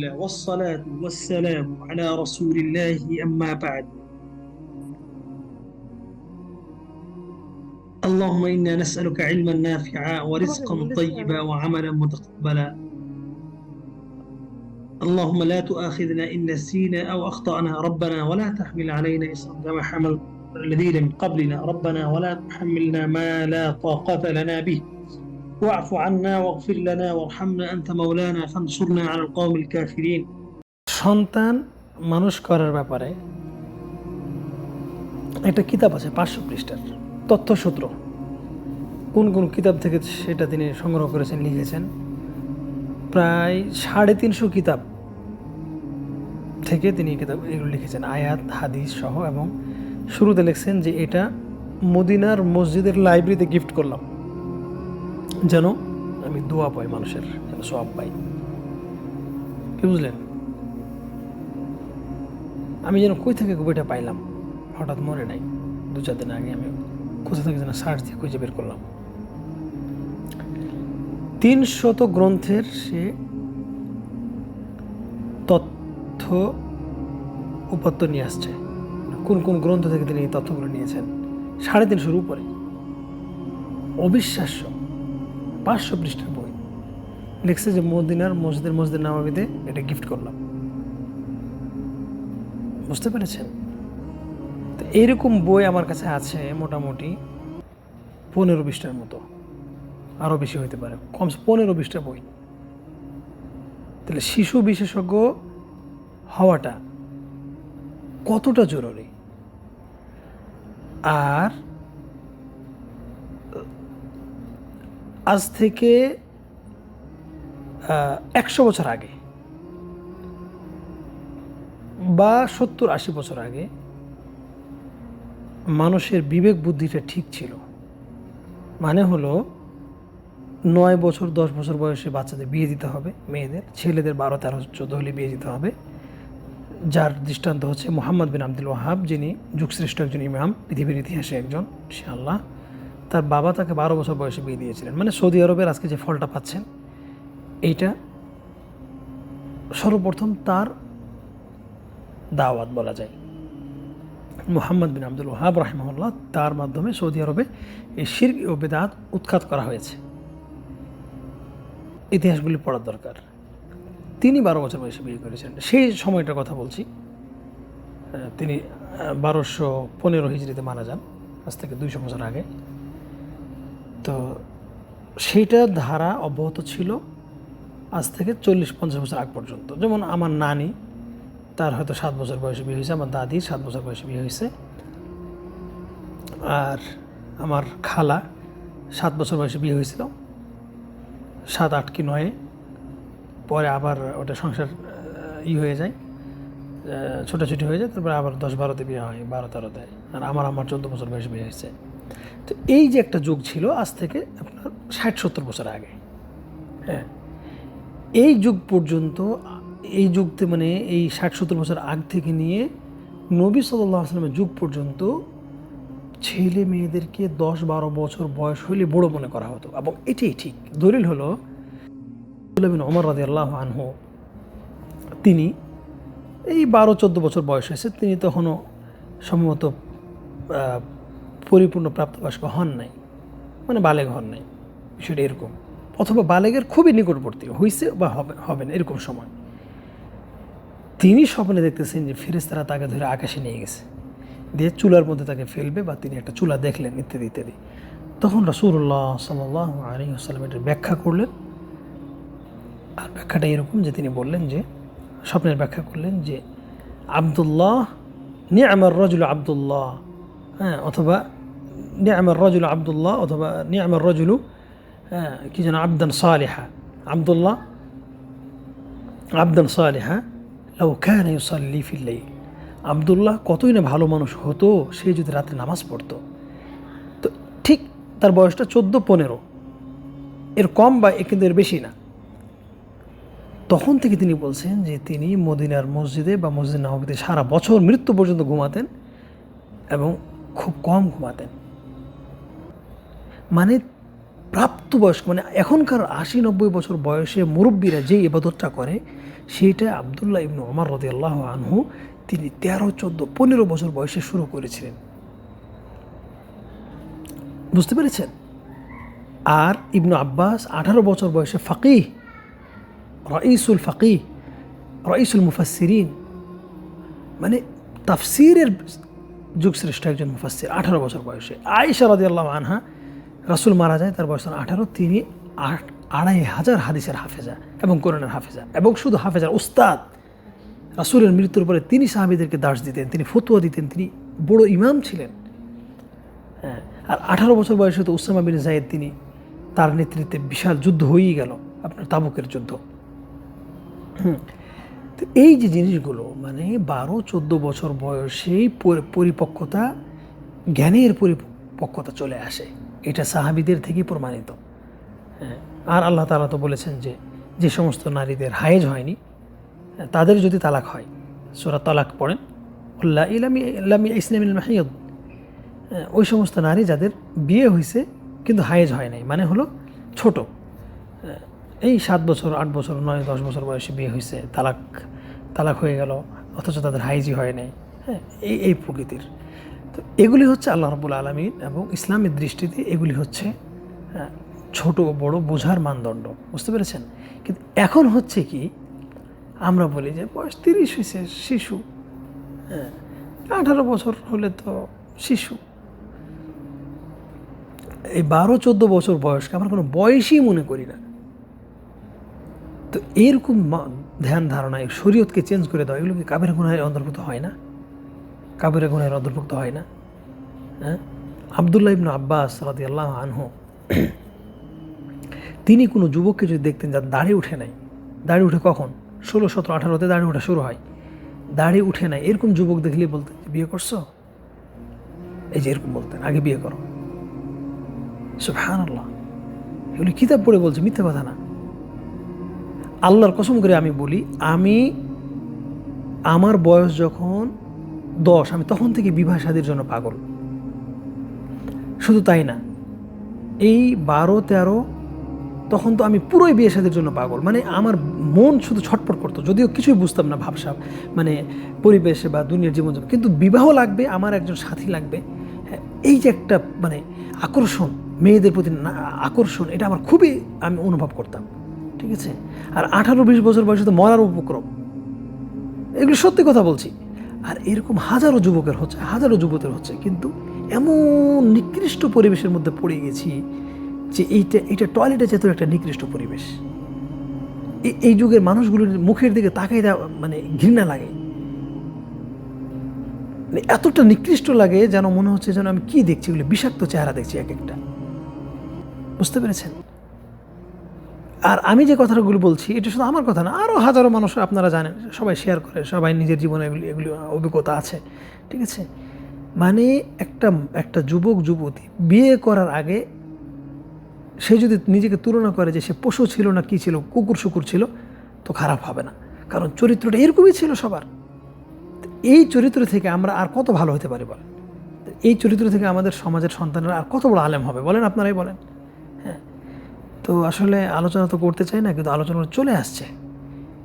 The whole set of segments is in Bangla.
لله والصلاة والسلام على رسول الله أما بعد. اللهم إنا نسألك علما نافعا ورزقا طيبا وعملا متقبلا. اللهم لا تؤاخذنا إن نسينا أو أخطأنا ربنا ولا تحمل علينا إصرا كما حملت الذين من قبلنا ربنا ولا تحملنا ما لا طاقة لنا به واعف عنا واغفر لنا وارحمنا أنت مولانا فانصرنا على القوم الكافرين. সন্তান মানুষ করার ব্যাপারে একটা কিতাব আছে 500 পৃষ্ঠার তথ্যসূত্র। কোন কোন কিতাব থেকে সেটা তিনি সংগ্রহ করেছেন, লিখেছেন। প্রায় 350 কিতাব থেকে তিনি কিতাব এগুলো লিখেছেন, আয়াত হাদিস সহ। এবং শুরুতে লিখছেন যে এটা মদিনার মসজিদের লাইব্রেরিতে গিফট করলাম, যেন আমি দোয়া পাই, মানুষের যেন সওয়াব পাই। কি বুঝলেন? আমি যেন কই থেকে বইটা পাইলাম হঠাৎ মনে নাই, 2-4 দিন আগে আমি কোথা থেকে যেন সার্চ দিয়ে খুঁজে বের করলাম। 300 গ্রন্থের সে তথ্য উপাত্ত নিয়ে আসছে। কোন কোন গ্রন্থ থেকে তিনি এই তথ্যগুলো নিয়েছেন 350-এর উপরে। অবিশ্বাস্য 500 পৃষ্ঠার বই। লিখছে যে মদিনার মসজিদ নববীতে এটা গিফট করলাম। বুঝতে পেরেছেন? তো এইরকম বই আমার কাছে আছে মোটামুটি 15 পৃষ্ঠার মতো, আরও বেশি হইতে পারে, কমসে 15 পৃষ্ঠা বই। তাহলে শিশু বিশেষজ্ঞ হওয়াটা কতটা জরুরি। আর আজ থেকে 100 বছর আগে বা 70-80 বছর আগে মানুষের বিবেক বুদ্ধিটা ঠিক ছিল। মানে হলো 9 বছর 10 বছর বয়সে বাচ্চাদের বিয়ে দিতে হবে, মেয়েদের, ছেলেদের 12, 13, 14 হলে বিয়ে দিতে হবে। যার দৃষ্টান্ত হচ্ছে মুহাম্মদ বিন আব্দুল ওয়াহাব, যিনি যুগশ্রেষ্ঠ একজন ইমাম, পৃথিবীর ইতিহাসে একজন, ইনশাআল্লাহ। তার বাবা তাকে 12 বছর বয়সে বিয়ে দিয়েছিলেন। মানে সৌদি আরবের আজকে যে ফলটা পাচ্ছেন, এইটা সর্বপ্রথম তার দাওয়াত বলা যায়। মুহাম্মদ বিন আব্দুল ওয়াহাব রাহিমাহুল্লাহ, তার মাধ্যমে সৌদি আরবে এই শিরক ও বিদআত উৎখাত করা হয়েছে। ইতিহাসগুলি পড়ার দরকার। তিনি 12 বছর বয়সে বিয়ে করেছেন, সেই সময়টার কথা বলছি। তিনি 1215 হিজরিতে মারা যান, আজ থেকে 200 বছর আগে। তো সেইটা ধারা অব্যাহত ছিল আজ থেকে 40-50 বছর আগ পর্যন্ত। যেমন আমার নানি, তার হয়তো 7 বছর বয়সে বিয়ে হয়েছে, আমার দাদির 7 বছর বয়সে বিয়ে হয়েছে, আর আমার খালা 7 বছর বয়সে বিয়ে হয়েছিল, 7, 8 কি 9 পরে আবার ওটা সংসার হয়ে যায়, ছোটাছুটি হয়ে যায়, তারপরে আবার 10-12তে বিয়ে হয়, 12-13তে। আর আমার 14 বছর বয়সে বিয়ে হয়েছে। তো এই যে একটা যুগ ছিল আজ থেকে আপনার 60-70 বছর আগে, হ্যাঁ, এই যুগ পর্যন্ত, এই যুগতে মানে এই 60-70 বছর আগ থেকে নিয়ে নবী সাল্লাল্লাহু আলাইহি ওয়াসাল্লামের যুগ পর্যন্ত ছেলে মেয়েদেরকে 10-12 বছর বয়স হলে বড় মনে করা হতো। এবং এটাই ঠিক। দলিল হলো আব্দুল্লাহ বিন ওমর রাদিয়াল্লাহু আনহু, তিনি এই 12-14 বছর বয়স হয়েছে, তিনি তখনও সম্ভবত পরিপূর্ণ প্রাপ্তবয়স্ক হন নাই, মানে বালেগ হন নাই, বিষয়টা এরকম। অথবা বালেগের খুবই নিকটবর্তী হয়েছে বা হবে না, এরকম সময় তিনি স্বপ্নে দেখতেছেন যে ফেরেশতারা তাকে ধরে আকাশে নিয়ে গেছে, দিয়ে চুলার মধ্যে তাকে ফেলবে, বা তিনি একটা চুলা দেখলেন, ইত্যাদি ইত্যাদি। তখন রাসূলুল্লাহ সাল্লাল্লাহু আলাইহি ওয়াসাল্লাম এটার ব্যাখ্যা করলেন। আর ব্যাখ্যাটা এরকম যে তিনি বললেন যে, স্বপ্নের ব্যাখ্যা করলেন যে আব্দুল্লাহ, নি'মার রাজুল আব্দুল্লাহ, হ্যাঁ, অথবা নি'মার রাজুল আব্দুল্লাহ, অথবা নি'মার রাজুলু, হ্যাঁ, কি যেন, আবদান সালিহা, আব্দুল্লাহ আবদান সালিহা লাউ কানা ইউসাল্লি ফিল লাইল। আব্দুল্লাহ কতই না ভালো মানুষ হতো সে যদি রাতে নামাজ পড়তো। তো ঠিক তার বয়সটা 14-15, এর কম বা কিন্তু এর বেশি না। তখন থেকে তিনি বলছেন যে তিনি মদিনার মসজিদে বা মসজিদ নববীতে সারা বছর মৃত্যু পর্যন্ত ঘুমাতেন এবং খুব কম ঘুমাতেন। মানে প্রাপ্তবয়স্ক মানে এখনকার 80-90 বছর বয়সে মুরব্বীরা যে ইবাদতটা করে সেইটা আব্দুল্লাহ ইবনে ওমর রাদিয়াল্লাহু আনহু তিনি 13, 14, 15 বছর বয়সে শুরু করেছিলেন। বুঝতে পেরেছেন? আর ইবনু আব্বাস 18 বছর বয়সে ফাকিহ, রাইসুল মুফাসসিরিন, মানে তাফসিরের যুগশ্রেষ্ঠ একজন মুফাসসির 18 বছর বয়সে। আয়েশা রাদিয়াল্লাহু আনহা, রাসূল মারা যায় তার বয়স 18, তিনি 2500 হাদিসের হাফেজা এবং কোরআনের হাফেজা, এবং শুধু হাফেজার উস্তাদ। রাসূলের মৃত্যুর পরে তিনি সাহাবীদেরকে দার্স দিতেন, তিনি ফতোয়া দিতেন, তিনি বড় ইমাম ছিলেন। হ্যাঁ, আর 18 বছর বয়সে তো উসামা বিন যায়েদ, তিনি তার নেতৃত্বে বিশাল যুদ্ধ হয়েই গেল, আপনার তাবুকের যুদ্ধ। তো এই যে জিনিসগুলো মানে 12-14 বছর বয়সেই পরিপক্কতা, জ্ঞানের পরিপক্কতা চলে আসে, এটা সাহাবীদের থেকেই প্রমাণিত। হ্যাঁ, আর আল্লাহ তাআলা তো বলেছেন যে সমস্ত নারীদের হায়েজ হয়নি তাদের যদি তালাক হয়, সূরা তালাক পড়েন, ইসলামিল মাহিয়দ, ওই সমস্ত নারী যাদের বিয়ে হয়েছে কিন্তু হায়েজ হয় নাই, মানে হলো ছোট, এই 7 বছর, 8 বছর, 9, 10 বছর বয়সে বিয়ে হয়েছে, তালাক হয়ে গেল, অথচ তাদের হাইজই হয় নাই। হ্যাঁ, এই প্রকৃতির। তো এগুলি হচ্ছে আল্লাহ রাব্বুল আলামিন এবং ইসলামের দৃষ্টিতে এগুলি হচ্ছে ছোট বড় বোঝার মানদণ্ড। বুঝতে পেরেছেন? কিন্তু এখন হচ্ছে কি, আমরা বলি যে বয়স 30 হয়েছে, শিশু। হ্যাঁ, 18 বছর হলে তো শিশু। এই 12-14 বছর বয়সকে আমরা কোনো বয়সই মনে করি না। তো এরকম ধ্যান ধারণা, এই শরীয়তকে চেঞ্জ করে দেওয়া, এগুলো কি কাবিরা গুনাহের অন্তর্ভুক্ত হয় না? কাবিরা গুনাহের অন্তর্ভুক্ত হয় না? হ্যাঁ, আব্দুল্লাহ ইবনে আব্বাস রাদিয়াল্লাহু আনহু, তিনি কোনো যুবককে যদি দেখতেন যার দাড়ি উঠে নাই, দাড়ি উঠে কখন 16, 17, 18তে দাড়ি ওঠা শুরু হয়, দাড়ি উঠে নাই, এরকম যুবক দেখলেই বলতেন বিয়ে করছো, এই যে এরকম বলতেন, আগে বিয়ে করো। সুবহানাল্লাহ, এগুলি কিতাব পড়ে বলছে, মিথ্যা কথা না। আল্লাহর কসম করে আমি বলি, আমার বয়স যখন 10, আমি তখন থেকে বিবাহ শাদীর জন্য পাগল। শুধু তাই না, এই 12-13 তখন তো আমি পুরোই বিয়ে শাদীর জন্য পাগল, মানে আমার মন শুধু ছটফট করতো, যদিও কিছুই বুঝতাম না ভাবসাব, মানে পরিবেশে বা দুনিয়ার জীবনযাপন, কিন্তু বিবাহ লাগবে, আমার একজন সাথী লাগবে। এই যে একটা মানে আকর্ষণ, মেয়েদের প্রতি আকর্ষণ, এটা আমার খুবই আমি অনুভব করতাম। ঠিক আছে? আর 18-20 বছর বয়সে তো মরার উপক্রম, এগুলো সত্যি কথা বলছি। আর এরকম হাজারো যুবকের হচ্ছে, হাজারো যুবকের হচ্ছে, কিন্তু এমন নিকৃষ্ট পরিবেশের মধ্যে পড়ে গেছি যে এইটা টয়লেটে যেত একটা নিকৃষ্ট পরিবেশ। এই যুগের মানুষগুলোর মুখের দিকে তাকাই মানে ঘৃণা লাগে, মানে এতটা নিকৃষ্ট লাগে যেন মনে হচ্ছে যেন আমি কি দেখছি, এগুলো বিষাক্ত চেহারা দেখছি এক একটা। বুঝতে পেরেছেন? আর আমি যে কথাগুলো বলছি এটা শুধু আমার কথা না, আরও হাজারো মানুষ আপনারা জানেন, সবাই শেয়ার করে, সবাই নিজের জীবনে এগুলি অভিজ্ঞতা আছে। ঠিক আছে? মানে একটা যুবক যুবতী বিয়ে করার আগে সে যদি নিজেকে তুলনা করে যে সে পশু ছিল না কি ছিল, কুকুর শুকুর ছিল, তো খারাপ হবে না, কারণ চরিত্রটা এরকমই ছিল সবার। এই চরিত্র থেকে আমরা আর কত ভালো হতে পারি বলেন? এই চরিত্র থেকে আমাদের সমাজের সন্তানরা আর কত বড় আলেম হবে বলেন, আপনারাই বলেন। হ্যাঁ, তো আসলে আলোচনা তো করতে চাই না, কিন্তু আলোচনা চলে আসছে।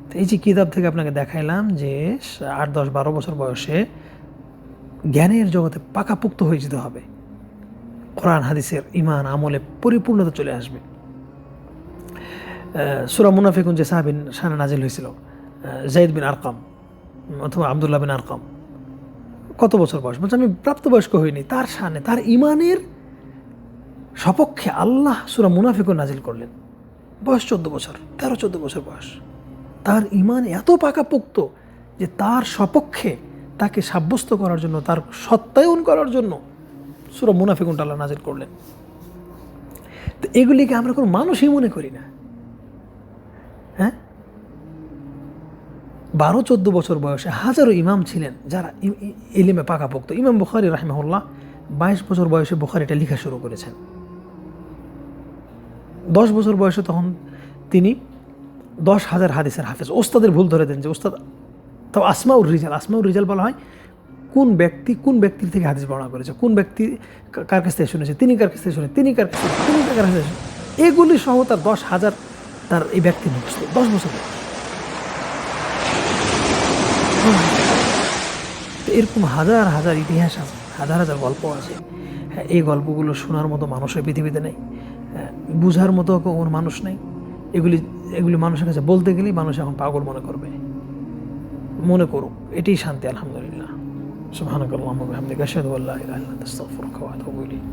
তো এই যে কিতাব থেকে আপনাকে দেখাইলাম যে 8, 10, 12 বছর বয়সে জ্ঞানের জগতে পাকাপুক্ত হয়ে যেতে হবে, কোরআন হাদিসের ইমান আমলে পরিপূর্ণতা চলে আসবে। সূরা মুনাফিকুন যে সাহাবীর শানে নাজিল হয়েছিল, যায়েদ বিন আরকাম অথবা আব্দুল্লাহ বিন আরকাম, কত বছর বয়স? বলছে আমি প্রাপ্তবয়স্ক হইনি, তার শানে, তার ইমানের সপক্ষে আল্লাহ সূরা মুনাফিকুন নাজিল করলেন। বয়স 14 বছর, 13-14 বছর বয়স, তার ইমান এত পাকাপোক্ত যে তার সপক্ষে তাকে সাব্যস্ত করার জন্য, তার সত্যায়ন করার জন্য সূরা মুনাফিকুনটা আল্লাহ নাজিল করলেন। তো এগুলিকে আমরা কোনো মানুষই মনে করি না। হ্যাঁ, 12-14 বছর বয়সে হাজারো ইমাম ছিলেন যারা ইলমে পাকাপোক্ত। ইমাম বুখারী রাহিমাহুল্লাহ 22 বছর বয়সে বুখারীটা লেখা শুরু করেছেন। 10 বছর বয়সে তখন তিনি 10,000 হাদিসের হাফেজ। ওস্তাদের ভুল ধরে দেন যে ওস্তাদ, তাও আসমাউর রিজাল বলা হয় কোন ব্যক্তির থেকে হাদিস বর্ণনা করেছে, কোন ব্যক্তি কার কাছ থেকে শুনেছে, তিনি কার কাছ থেকে শুনে, তিনি কার কাছ থেকে এগুলি সহ তার 10,000 তার এই ব্যক্তি মুখস্থ 10 বছর বয়স। তো এরকম হাজার হাজার ইতিহাস আছে, হাজার হাজার গল্প আছে। হ্যাঁ, এই গল্পগুলো শোনার মতো মানুষের পৃথিবীতে নেই, বুঝার মতো কোনো মানুষ নেই। এগুলি এগুলি মানুষের কাছে বলতে গেলেই মানুষ এখন পাগল মনে করবে। মনে করুক এটাই শান্তি। আলহামদুলিল্লাহ। সুবহানাকাল্লাহুম্মা ওয়া বিহামদিকা আশহাদু আল্লা ইলাহা ইল্লা আনতা আস্তাগফিরুকা ওয়া আতুবু ইলাইক।